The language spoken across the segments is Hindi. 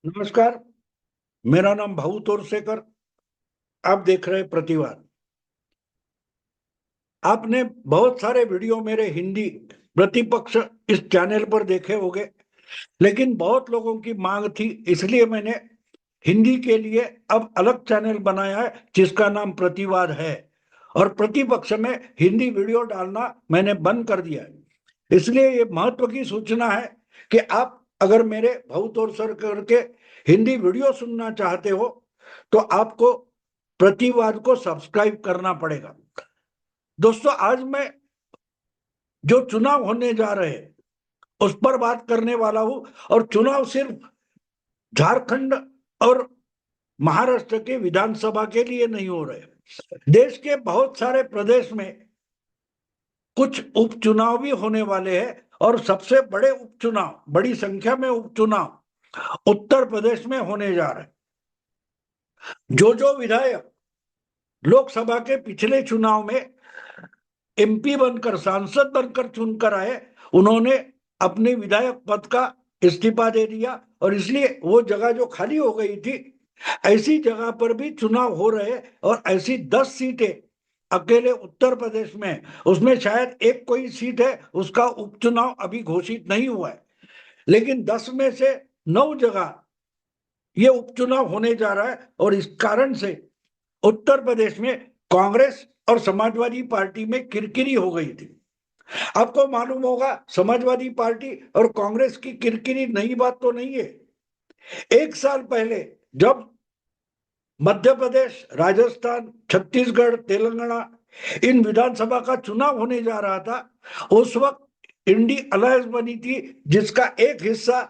नमस्कार। मेरा नाम भाऊ तोरसेकर। आप देख रहे हैं प्रतिवाद। आपने बहुत सारे वीडियो मेरे हिंदी प्रतिपक्ष इस चैनल पर देखे होंगे, लेकिन बहुत लोगों की मांग थी, इसलिए मैंने हिंदी के लिए अब अलग चैनल बनाया है जिसका नाम प्रतिवाद है। और प्रतिपक्ष में हिंदी वीडियो डालना मैंने बंद कर दिया है। इसलिए ये महत्व की सूचना है कि आप अगर मेरे भाऊ तोरसेकर के हिंदी वीडियो सुनना चाहते हो तो आपको प्रतिवाद को सब्सक्राइब करना पड़ेगा। दोस्तों, आज मैं जो चुनाव होने जा रहे हैं उस पर बात करने वाला हूं। और चुनाव सिर्फ झारखंड और महाराष्ट्र के विधानसभा के लिए नहीं हो रहे। देश के बहुत सारे प्रदेश में कुछ उपचुनाव भी होने वाले हैं, और सबसे बड़े उपचुनाव, बड़ी संख्या में उपचुनाव उत्तर प्रदेश में होने जा रहे हैं। जो विधायक लोकसभा के पिछले चुनाव में एमपी बनकर, सांसद बनकर चुनकर आए, उन्होंने अपने विधायक पद का इस्तीफा दे दिया, और इसलिए वो जगह जो खाली हो गई थी, ऐसी जगह पर भी चुनाव हो रहे हैं। और ऐसी 10 सीटें अकेले उत्तर प्रदेश में, उसमें शायद एक कोई सीट है उसका उपचुनाव अभी घोषित नहीं हुआ है, लेकिन 10 में से 9 जगह ये उपचुनाव होने जा रहा है। और इस कारण से उत्तर प्रदेश में कांग्रेस और समाजवादी पार्टी में किरकिरी हो गई थी। आपको मालूम होगा, समाजवादी पार्टी और कांग्रेस की किरकिरी नई बात तो नहीं है। एक साल पहले जब मध्य प्रदेश, राजस्थान, छत्तीसगढ़, तेलंगाना इन विधानसभा का चुनाव होने जा रहा था, उस वक्त इंडी अलायंस बनी थी, जिसका एक हिस्सा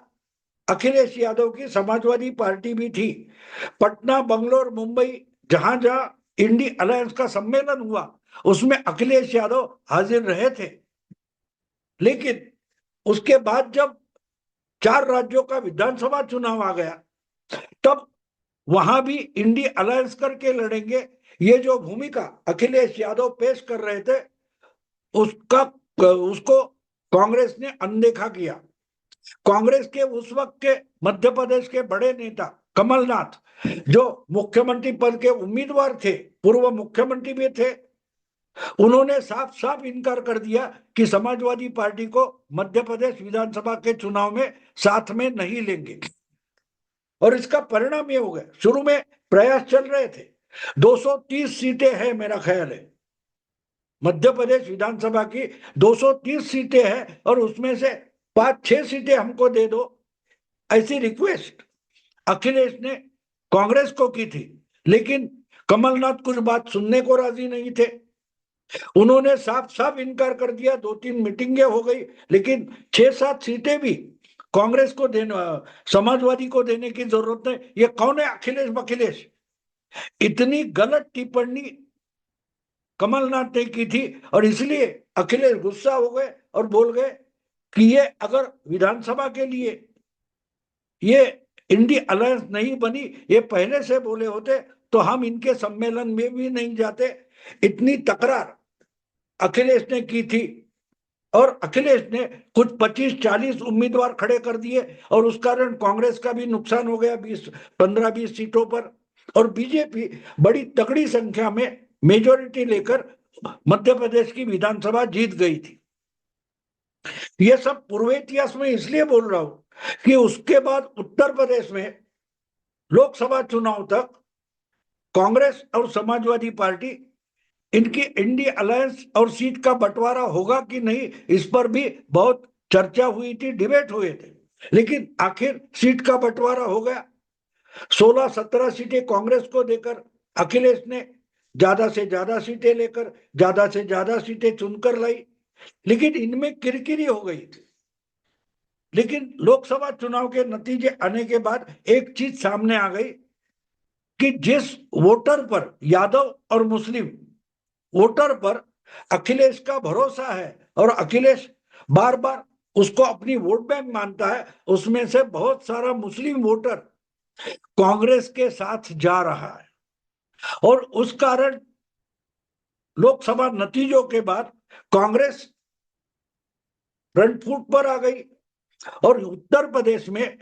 अखिलेश यादव की समाजवादी पार्टी भी थी। पटना, बंगलोर, मुंबई, जहां जहां इंडी अलायंस का सम्मेलन हुआ, उसमें अखिलेश यादव हाजिर रहे थे। लेकिन उसके बाद जब 4 राज्यों का विधानसभा चुनाव आ गया, तब वहां भी इंडी अलायंस करके लड़ेंगे, ये जो भूमिका अखिलेश यादव पेश कर रहे थे, उसका उसको कांग्रेस ने अनदेखा किया। कांग्रेस के उस वक्त के मध्य प्रदेश के बड़े नेता कमलनाथ, जो मुख्यमंत्री पद के उम्मीदवार थे, पूर्व मुख्यमंत्री भी थे, उन्होंने साफ साफ इनकार कर दिया कि समाजवादी पार्टी को मध्य प्रदेश विधानसभा के चुनाव में साथ में नहीं लेंगे। और इसका परिणाम ये हो गया, शुरू में प्रयास चल रहे थे, 230 सीटें हैं मेरा ख्याल है, मध्य प्रदेश विधानसभा की 230 सीटें हैं, और उसमें से 5-6 सीटें हमको दे दो, ऐसी रिक्वेस्ट अखिलेश ने कांग्रेस को की थी। लेकिन कमलनाथ कुछ बात सुनने को राजी नहीं थे, उन्होंने साफ साफ इनकार कर दिया। 2-3 मीटिंगें हो गई, लेकिन 6-7 सीटें भी कांग्रेस को देना, समाजवादी को देने की जरूरत नहीं। ये कौन है अखिलेश बखिलेश? इतनी गलत टिप्पणी कमलनाथ ने की थी, और इसलिए अखिलेश गुस्सा हो गए और बोल गए कि ये अगर विधानसभा के लिए ये इंडी अलायंस नहीं बनी, ये पहले से बोले होते तो हम इनके सम्मेलन में भी नहीं जाते। इतनी तकरार अखिलेश ने की थी, और अखिलेश ने कुछ 25-40 उम्मीदवार खड़े कर दिए, और उस कारण कांग्रेस का भी नुकसान हो गया 15-20 सीटों पर। और बीजेपी बड़ी तगड़ी संख्या में मेजोरिटी लेकर मध्य प्रदेश की विधानसभा जीत गई थी। यह सब पूर्व इतिहास में इसलिए बोल रहा हूं कि उसके बाद उत्तर प्रदेश में लोकसभा चुनाव तक कांग्रेस और समाजवादी पार्टी, इनकी इंडी अलायंस और सीट का बंटवारा होगा कि नहीं, इस पर भी बहुत चर्चा हुई थी, डिबेट हुए थे। लेकिन आखिर सीट का बंटवारा हो गया। 16-17 सीटें कांग्रेस को देकर अखिलेश ने ज्यादा से ज्यादा सीटें लेकर ज्यादा से ज्यादा सीटें चुनकर लाई। लेकिन इनमें किरकिरी हो गई थी। लेकिन लोकसभा चुनाव के नतीजे आने के बाद एक चीज सामने आ गई कि जिस वोटर पर, यादव और मुस्लिम वोटर पर अखिलेश का भरोसा है, और अखिलेश बार बार उसको अपनी वोट बैंक मानता है, उसमें से बहुत सारा मुस्लिम वोटर कांग्रेस के साथ जा रहा है। और उस कारण लोकसभा नतीजों के बाद कांग्रेस फ्रंट फुट पर आ गई, और उत्तर प्रदेश में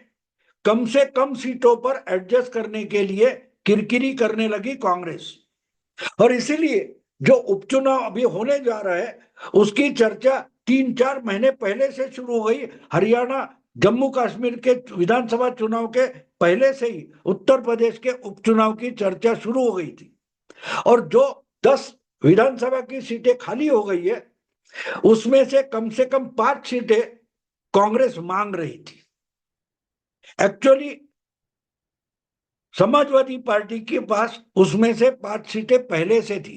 कम से कम सीटों पर एडजस्ट करने के लिए किरकिरी करने लगी कांग्रेस। और इसीलिए जो उपचुनाव अभी होने जा रहा है उसकी चर्चा 3-4 महीने पहले से शुरू हो गई। हरियाणा, जम्मू कश्मीर के विधानसभा चुनाव के पहले से ही उत्तर प्रदेश के उपचुनाव की चर्चा शुरू हो गई थी। और जो 10 विधानसभा की सीटें खाली हो गई है उसमें से कम 5 सीटें कांग्रेस मांग रही थी। एक्चुअली समाजवादी पार्टी के पास उसमें से 5 सीटें पहले से थी,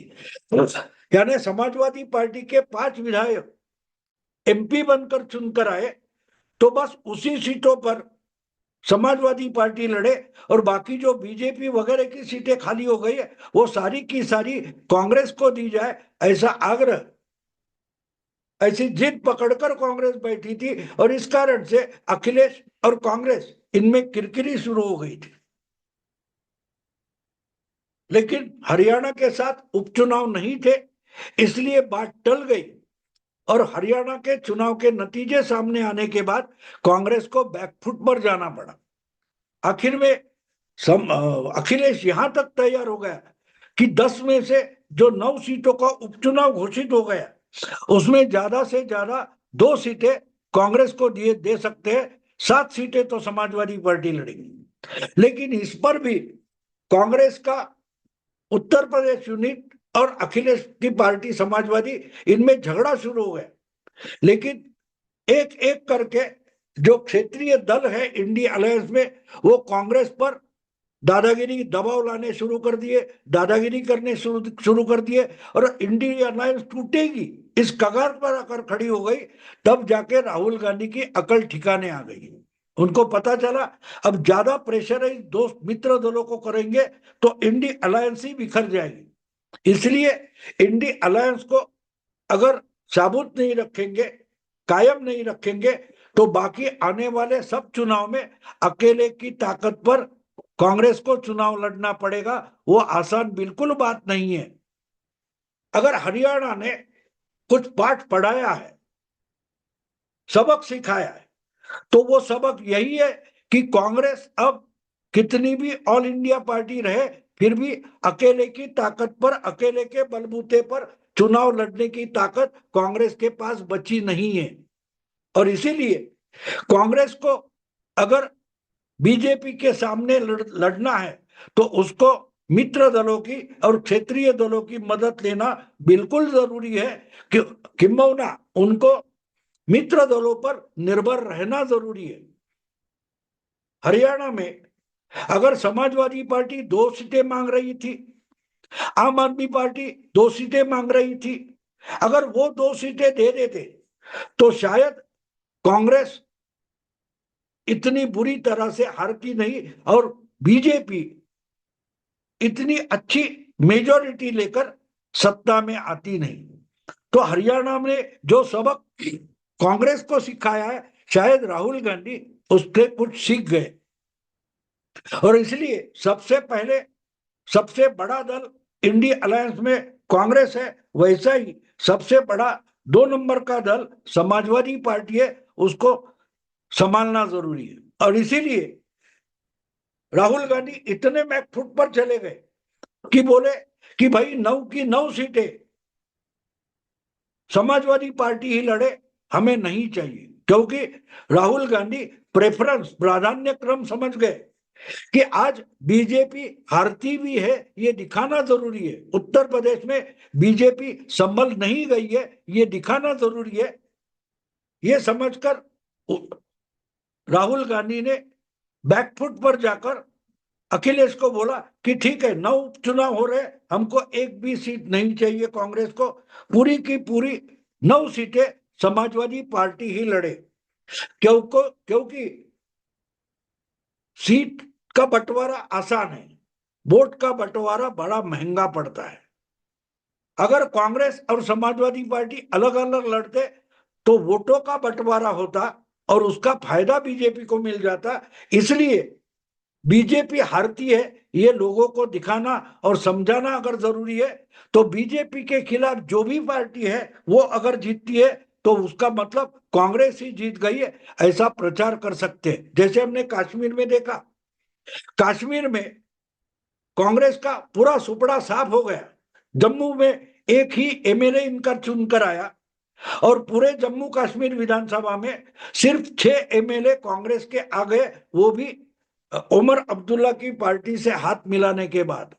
यानी समाजवादी पार्टी के 5 विधायक एमपी बनकर चुनकर आए, तो बस उसी सीटों पर समाजवादी पार्टी लड़े और बाकी जो बीजेपी वगैरह की सीटें खाली हो गई है वो सारी की सारी कांग्रेस को दी जाए, ऐसा आग्रह, ऐसी जिद पकड़कर कांग्रेस बैठी थी। और इस कारण से अखिलेश और कांग्रेस इनमें किरकिरी शुरू हो गई थी। लेकिन हरियाणा के साथ उपचुनाव नहीं थे, इसलिए बात टल गई। और हरियाणा के चुनाव के नतीजे सामने आने के बाद कांग्रेस को बैकफुट पर जाना पड़ा। आखिर में अखिलेश यहां तक तैयार हो गया कि 10 में से जो 9 सीटों का उपचुनाव घोषित हो गया उसमें ज्यादा से ज्यादा 2 सीटें कांग्रेस को दे सकते हैं, 7 सीटें तो समाजवादी पार्टी लड़ेगी। लेकिन इस पर भी कांग्रेस का उत्तर प्रदेश यूनिट और अखिलेश की पार्टी समाजवादी इनमें झगड़ा शुरू हो गया। लेकिन एक एक करके जो क्षेत्रीय दल है इंडिया अलायंस में वो कांग्रेस पर दादागिरी, दबाव लाने शुरू कर दिए, दादागिरी करने शुरू कर दिए और इंडिया अलायंस टूटेगी इस कगार पर आकर खड़ी हो गई। तब जाके राहुल गांधी की अकल ठिकाने आ गई। उनको पता चला अब ज्यादा प्रेशराइज दोस्त मित्र दलों को करेंगे तो इंडी अलायंस ही बिखर जाएगी। इसलिए इंडी अलायंस को अगर साबुत नहीं रखेंगे, कायम नहीं रखेंगे, तो बाकी आने वाले सब चुनाव में अकेले की ताकत पर कांग्रेस को चुनाव लड़ना पड़ेगा। वो आसान बिल्कुल बात नहीं है। अगर हरियाणा ने कुछ पाठ पढ़ाया है, सबक सिखाया है, तो वो सबक यही है कि कांग्रेस अब कितनी भी ऑल इंडिया पार्टी रहे फिर भी अकेले की ताकत पर, अकेले के बलबूते पर चुनाव लड़ने की ताकत कांग्रेस के पास बची नहीं है। और इसीलिए कांग्रेस को अगर बीजेपी के सामने लड़ना है तो उसको मित्र दलों की और क्षेत्रीय दलों की मदद लेना बिल्कुल जरूरी है। किंबहुना उनको मित्र दलों पर निर्भर रहना जरूरी है। हरियाणा में अगर समाजवादी पार्टी 2 सीटें मांग रही थी, आम आदमी पार्टी 2 सीटें मांग रही थी, अगर वो 2 सीटें दे देते तो शायद कांग्रेस इतनी बुरी तरह से हारती नहीं और बीजेपी इतनी अच्छी मेजॉरिटी लेकर सत्ता में आती नहीं। तो हरियाणा में जो सबक कांग्रेस को सिखाया है शायद राहुल गांधी उससे कुछ सीख गए। और इसलिए सबसे पहले सबसे बड़ा दल इंडिया अलायंस में कांग्रेस है, वैसा ही सबसे बड़ा 2 नंबर का दल समाजवादी पार्टी है, उसको संभालना जरूरी है। और इसीलिए राहुल गांधी इतने बैकफुट पर चले गए कि बोले कि भाई 9 की 9 सीटें समाजवादी पार्टी ही लड़े, हमें नहीं चाहिए। क्योंकि राहुल गांधी प्रेफरेंस, प्राधान्य क्रम समझ गए कि आज बीजेपी हारती भी है ये दिखाना जरूरी है, उत्तर प्रदेश में बीजेपी संभल नहीं गई है ये दिखाना जरूरी है। ये समझकर राहुल गांधी ने बैकफुट पर जाकर अखिलेश को बोला कि ठीक है 9 चुनाव हो रहे, हमको एक भी सीट नहीं चाहिए, कांग्रेस को पूरी की पूरी 9 सीटें समाजवादी पार्टी ही लड़े। क्योंकि सीट का बंटवारा आसान है, वोट का बंटवारा बड़ा महंगा पड़ता है। अगर कांग्रेस और समाजवादी पार्टी अलग अलग लड़ते तो वोटों का बंटवारा होता और उसका फायदा बीजेपी को मिल जाता। इसलिए बीजेपी हारती है ये लोगों को दिखाना और समझाना अगर जरूरी है, तो बीजेपी के खिलाफ जो भी पार्टी है वो अगर जीतती है तो उसका मतलब कांग्रेस ही जीत गई है, ऐसा प्रचार कर सकते हैं। जैसे हमने कश्मीर में देखा, कश्मीर में कांग्रेस का पूरा सुपड़ा साफ हो गया। जम्मू में एक ही एमएलए इनका चुनकर आया और पूरे जम्मू कश्मीर विधानसभा में सिर्फ 6 एमएलए कांग्रेस के आ गए, वो भी उमर अब्दुल्ला की पार्टी से हाथ मिलाने के बाद।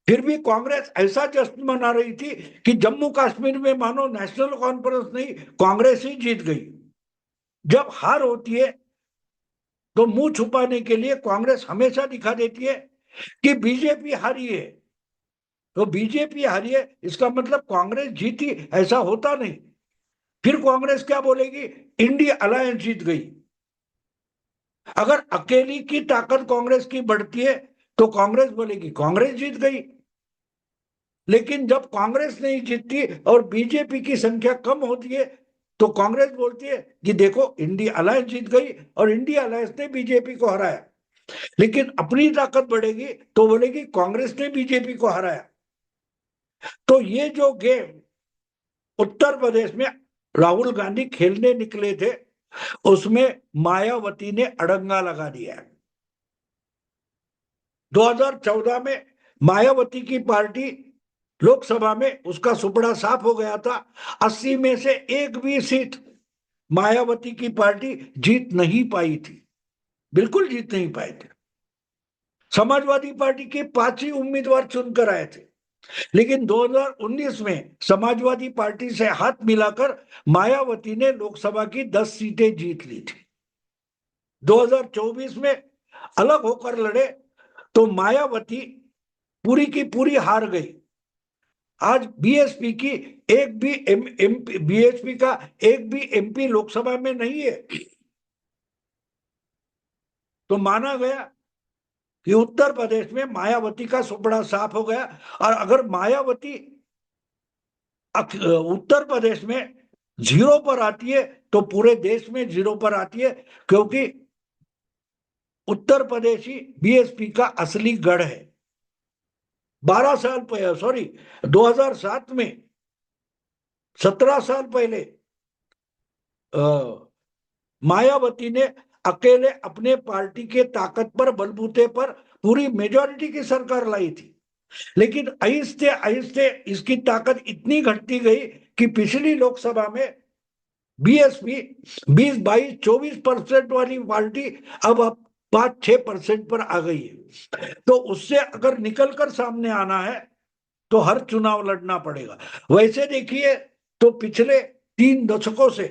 फिर भी कांग्रेस ऐसा जश्न मना रही थी कि जम्मू कश्मीर में मानो नेशनल कॉन्फ्रेंस नहीं, कांग्रेस ही जीत गई। जब हार होती है तो मुंह छुपाने के लिए कांग्रेस हमेशा दिखा देती है कि बीजेपी हारी है। तो बीजेपी हारी है इसका मतलब कांग्रेस जीती, ऐसा होता नहीं। फिर कांग्रेस क्या बोलेगी, इंडिया अलायंस जीत गई। अगर अकेली की ताकत कांग्रेस की बढ़ती है तो कांग्रेस बोलेगी कांग्रेस जीत गई। लेकिन जब कांग्रेस नहीं जीतती और बीजेपी की संख्या कम होती है तो कांग्रेस बोलती है कि देखो इंडिया अलायंस जीत गई और इंडिया अलायंस ने बीजेपी को हराया। लेकिन अपनी ताकत बढ़ेगी तो बोलेगी कांग्रेस ने बीजेपी को हराया। तो ये जो गेम उत्तर प्रदेश में राहुल गांधी खेलने निकले थे, उसमें मायावती ने अड़ंगा लगा दिया। 2014 में मायावती की पार्टी लोकसभा में उसका सुपड़ा साफ हो गया था। 80 में से एक भी सीट मायावती की पार्टी जीत नहीं पाई थी, बिल्कुल जीत नहीं पाए थे। समाजवादी पार्टी के 5 ही उम्मीदवार चुनकर आए थे। लेकिन 2019 में समाजवादी पार्टी से हाथ मिलाकर मायावती ने लोकसभा की 10 सीटें जीत ली थी। 2024 में अलग होकर लड़े तो मायावती पूरी की पूरी हार गई। आज बीएसपी की एक भी एमपी, बीएसपी का एक भी एमपी लोकसभा में नहीं है। तो माना गया कि उत्तर प्रदेश में मायावती का सुपड़ा साफ हो गया। और अगर मायावती उत्तर प्रदेश में 0 पर आती है तो पूरे देश में 0 पर आती है, क्योंकि उत्तर प्रदेश ही बीएसपी का असली गढ़ है। 12 साल पहले, सॉरी 2007 में, 17 साल पहले मायावती ने अकेले अपने पार्टी के ताकत पर, बलबूते पर पूरी मेजॉरिटी की सरकार लाई थी। लेकिन आहिस्ते आहिस्ते इसकी ताकत इतनी घटती गई कि पिछली लोकसभा में बीएसपी 20, 22, 24% वाली पार्टी अब 5-6% पर आ गई है। तो उससे अगर निकलकर सामने आना है तो हर चुनाव लड़ना पड़ेगा। वैसे देखिए तो पिछले 3 दशकों से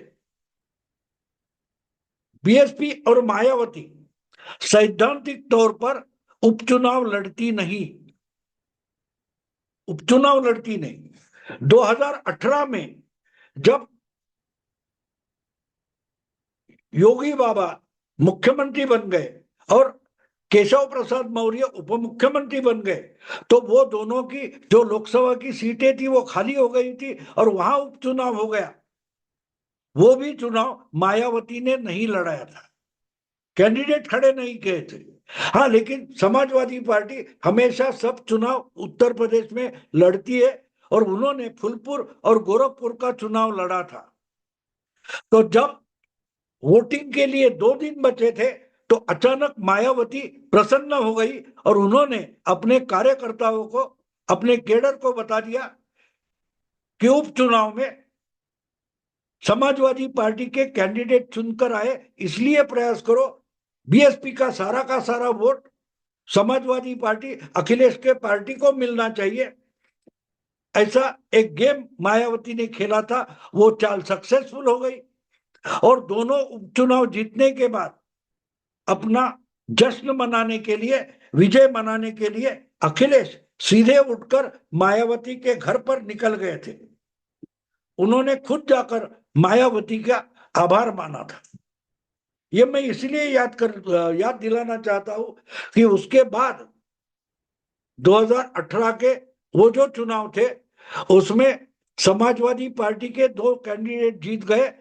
बीएसपी और मायावती सैद्धांतिक तौर पर उपचुनाव लड़ती नहीं, उपचुनाव लड़ती नहीं। 2018 में जब योगी बाबा मुख्यमंत्री बन गए और केशव प्रसाद मौर्य उप मुख्यमंत्री बन गए, तो वो दोनों की जो लोकसभा की सीटें थी वो खाली हो गई थी और वहां उपचुनाव हो गया। वो भी चुनाव मायावती ने नहीं लड़ाया था, कैंडिडेट खड़े नहीं किए थे। हाँ, लेकिन समाजवादी पार्टी हमेशा सब चुनाव उत्तर प्रदेश में लड़ती है और उन्होंने फूलपुर और गोरखपुर का चुनाव लड़ा था। तो जब वोटिंग के लिए 2 दिन बचे थे तो अचानक मायावती प्रसन्न हो गई और उन्होंने अपने कार्यकर्ताओं को, अपने केडर को बता दिया कि उपचुनाव में समाजवादी पार्टी के कैंडिडेट चुनकर आए, इसलिए प्रयास करो बीएसपी का सारा वोट समाजवादी पार्टी अखिलेश के पार्टी को मिलना चाहिए। ऐसा एक गेम मायावती ने खेला था, वो चाल सक्सेसफुल हो गई और दोनों उपचुनाव जीतने के बाद अपना जश्न मनाने के लिए, विजय मनाने के लिए अखिलेश सीधे उठकर मायावती के घर पर निकल गए थे। उन्होंने खुद जाकर मायावती का आभार माना था। ये मैं इसलिए याद दिलाना चाहता हूं कि उसके बाद 2018 के वो जो चुनाव थे उसमें समाजवादी पार्टी के 2 कैंडिडेट जीत गए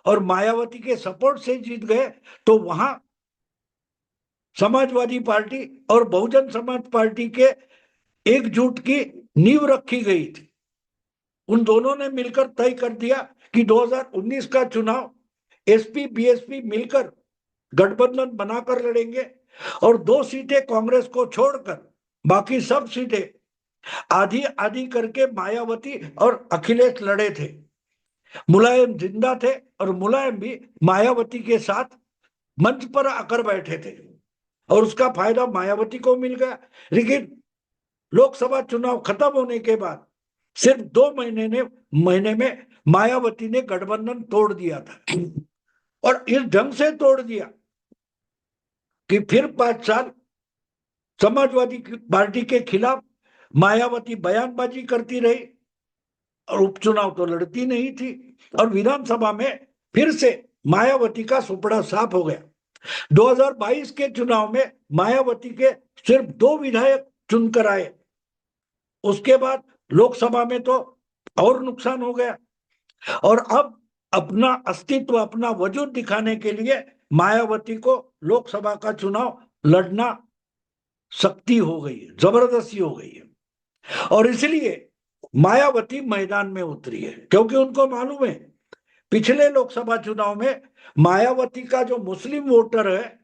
और मायावती के सपोर्ट से जीत गए। तो वहां समाजवादी पार्टी और बहुजन समाज पार्टी के एकजुट की नींव रखी गई थी। उन दोनों ने मिलकर तय कर दिया कि 2019 का चुनाव एसपी बीएसपी मिलकर गठबंधन बनाकर लड़ेंगे और 2 सीटें कांग्रेस को छोड़कर बाकी सब सीटें आधी आधी करके मायावती और अखिलेश लड़े थे। मुलायम जिंदा थे और मुलायम भी मायावती के साथ मंच पर आकर बैठे थे और उसका फायदा मायावती को मिल गया। लेकिन लोकसभा चुनाव खत्म होने के बाद सिर्फ 2 महीने में मायावती ने गठबंधन तोड़ दिया था और इस ढंग से तोड़ दिया कि फिर 5 साल समाजवादी पार्टी के खिलाफ मायावती बयानबाजी करती रही और उपचुनाव तो लड़ती नहीं थी और विधानसभा में फिर से मायावती का सुपड़ा साफ हो गया। 2022 के चुनाव में मायावती के सिर्फ 2 विधायक चुनकर आए। उसके बाद लोकसभा में तो और नुकसान हो गया और अब अपना अस्तित्व अपना वजूद दिखाने के लिए मायावती को लोकसभा का चुनाव लड़ना सख्ती हो गई है, जबरदस्ती हो गई है और इसलिए मायावती मैदान में उतरी है क्योंकि उनको मालूम है पिछले लोकसभा चुनाव में मायावती का जो मुस्लिम वोटर है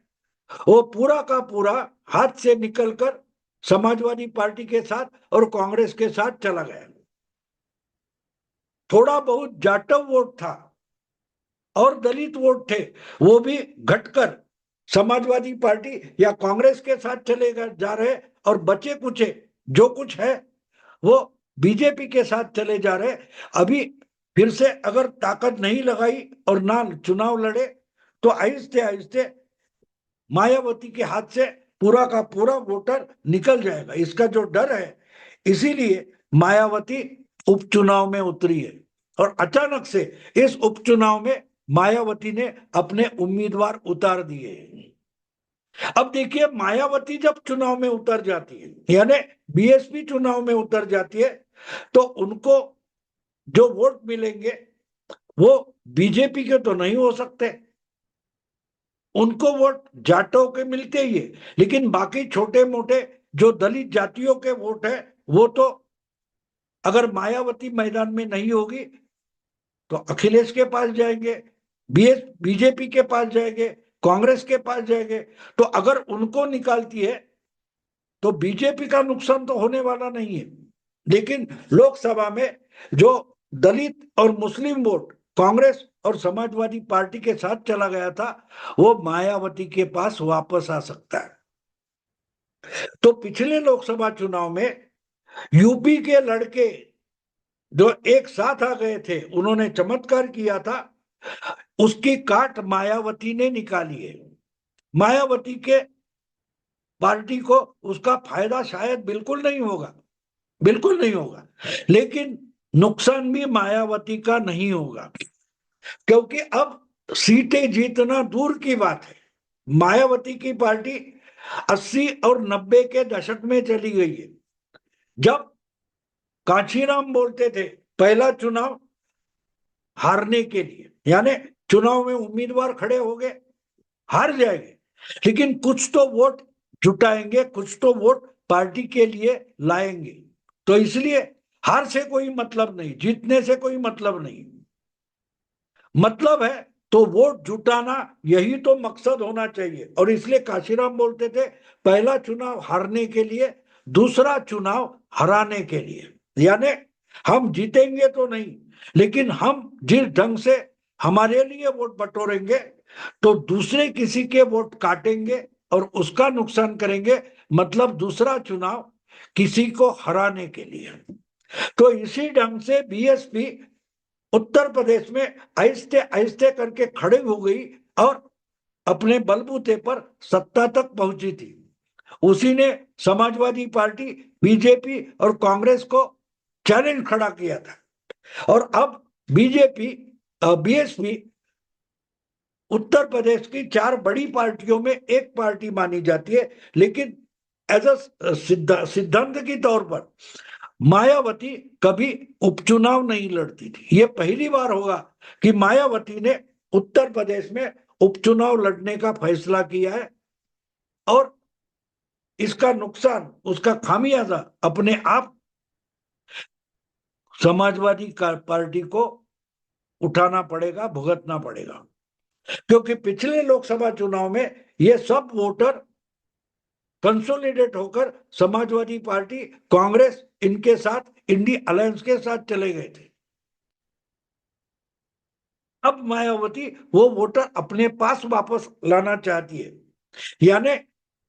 वो पूरा का पूरा हाथ से निकलकर समाजवादी पार्टी के साथ और कांग्रेस के साथ चला गया। थोड़ा बहुत जाटव वोट था और दलित वोट थे, वो भी घटकर समाजवादी पार्टी या कांग्रेस के साथ चले जा रहे और बचे कुचे जो कुछ है वो बीजेपी के साथ चले जा रहे। अभी फिर से अगर ताकत नहीं लगाई और ना चुनाव लड़े तो आहिस्ते आहिस्ते मायावती के हाथ से पूरा का पूरा वोटर निकल जाएगा, इसका जो डर है इसीलिए मायावती उपचुनाव में उतरी है और अचानक से इस उपचुनाव में मायावती ने अपने उम्मीदवार उतार दिए। अब देखिए मायावती जब चुनाव में उतर जाती है यानी बीएसपी चुनाव में उतर जाती है तो उनको जो वोट मिलेंगे वो बीजेपी के तो नहीं हो सकते, उनको वोट जाटों के मिलते ही है लेकिन बाकी छोटे मोटे जो दलित जातियों के वोट है वो तो अगर मायावती मैदान में नहीं होगी तो अखिलेश के पास जाएंगे, बीजेपी के पास जाएंगे, कांग्रेस के पास जाएंगे। तो अगर उनको निकालती है तो बीजेपी का नुकसान तो होने वाला नहीं है लेकिन लोकसभा में जो दलित और मुस्लिम वोट कांग्रेस और समाजवादी पार्टी के साथ चला गया था वो मायावती के पास वापस आ सकता है। तो पिछले लोकसभा चुनाव में यूपी के लड़के जो एक साथ आ गए थे उन्होंने चमत्कार किया था, उसकी काट मायावती ने निकाली है। मायावती के पार्टी को उसका फायदा शायद बिल्कुल नहीं होगा, बिल्कुल नहीं होगा, लेकिन नुकसान भी मायावती का नहीं होगा क्योंकि अब सीटें जीतना दूर की बात है। मायावती की पार्टी 80 और 90 के दशक में चली गई है जब कांशीराम बोलते थे पहला चुनाव हारने के लिए, यानी चुनाव में उम्मीदवार खड़े हो गए हार जाएंगे लेकिन कुछ तो वोट जुटाएंगे, कुछ तो वोट पार्टी के लिए लाएंगे। तो इसलिए हार से कोई मतलब नहीं, जीतने से कोई मतलब नहीं, मतलब है तो वोट जुटाना, यही तो मकसद होना चाहिए। और इसलिए काशीराम बोलते थे पहला चुनाव हारने के लिए, दूसरा चुनाव हराने के लिए। यानी हम जीतेंगे तो नहीं लेकिन हम जिस ढंग से हमारे लिए वोट बटोरेंगे तो दूसरे किसी के वोट काटेंगे और उसका नुकसान करेंगे, मतलब दूसरा चुनाव किसी को हराने के लिए। तो इसी ढंग से बीएसपी उत्तर प्रदेश में आहिस्ते आहिस्ते करके खड़े हो गई और अपने बलबूते पर सत्ता तक पहुंची थी। उसी ने समाजवादी पार्टी, बीजेपी और कांग्रेस को चैलेंज खड़ा किया था और अब बीजेपी बीएसपी उत्तर प्रदेश की 4 बड़ी पार्टियों में एक पार्टी मानी जाती है, लेकिन एज अ सिद्धांत की तौर पर मायावती कभी उपचुनाव नहीं लड़ती थी। ये पहली बार होगा कि मायावती ने उत्तर प्रदेश में उपचुनाव लड़ने का फैसला किया है और इसका नुकसान, उसका खामियाजा अपने आप समाजवादी पार्टी को उठाना पड़ेगा, भुगतना पड़ेगा। क्योंकि पिछले लोकसभा चुनाव में ये सब वोटर कंसोलिडेट होकर समाजवादी पार्टी, कांग्रेस, इनके साथ, इंडी अलायंस के साथ चले गए थे। अब मायावती वो वोटर अपने पास वापस लाना चाहती है। यानी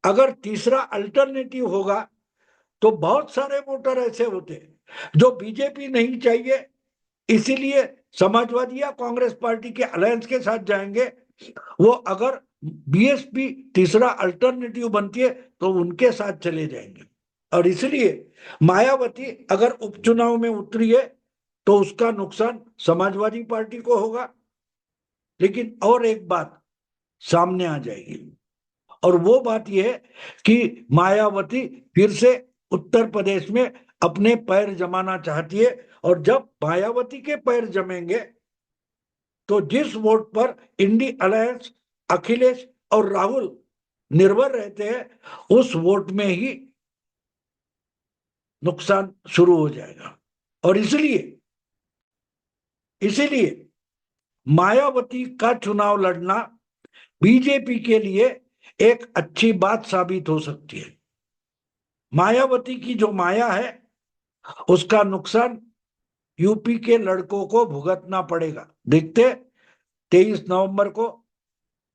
अगर तीसरा अल्टरनेटिव होगा तो बहुत सारे वोटर ऐसे होते जो बीजेपी नहीं चाहिए, इसीलिए समाजवादी या कांग्रेस पार्टी के अलायंस के साथ जाएंगे। वो अगर बीएसपी तीसरा अल्टरनेटिव बनती है तो उनके साथ चले जाएंगे। और इसलिए मायावती अगर उपचुनाव में उतरी है तो उसका नुकसान समाजवादी पार्टी को होगा। लेकिन और एक बात सामने आ जाएगी, और वो बात यह है कि मायावती फिर से उत्तर प्रदेश में अपने पैर जमाना चाहती है। और जब मायावती के पैर जमेंगे तो जिस वोट पर इंडी अलायंस, अखिलेश और राहुल निर्भर रहते हैं, उस वोट में ही नुकसान शुरू हो जाएगा। और इसीलिए मायावती का चुनाव लड़ना बीजेपी के लिए एक अच्छी बात साबित हो सकती है। मायावती की जो माया है उसका नुकसान यूपी के लड़कों को भुगतना पड़ेगा। देखते 23 नवंबर को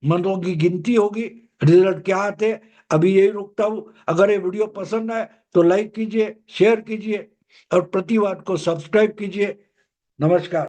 मतों की गिनती होगी, रिजल्ट क्या आते। अभी यही रुकता हूं। अगर ये वीडियो पसंद आए तो लाइक कीजिए, शेयर कीजिए और प्रतिवाद को सब्सक्राइब कीजिए। नमस्कार।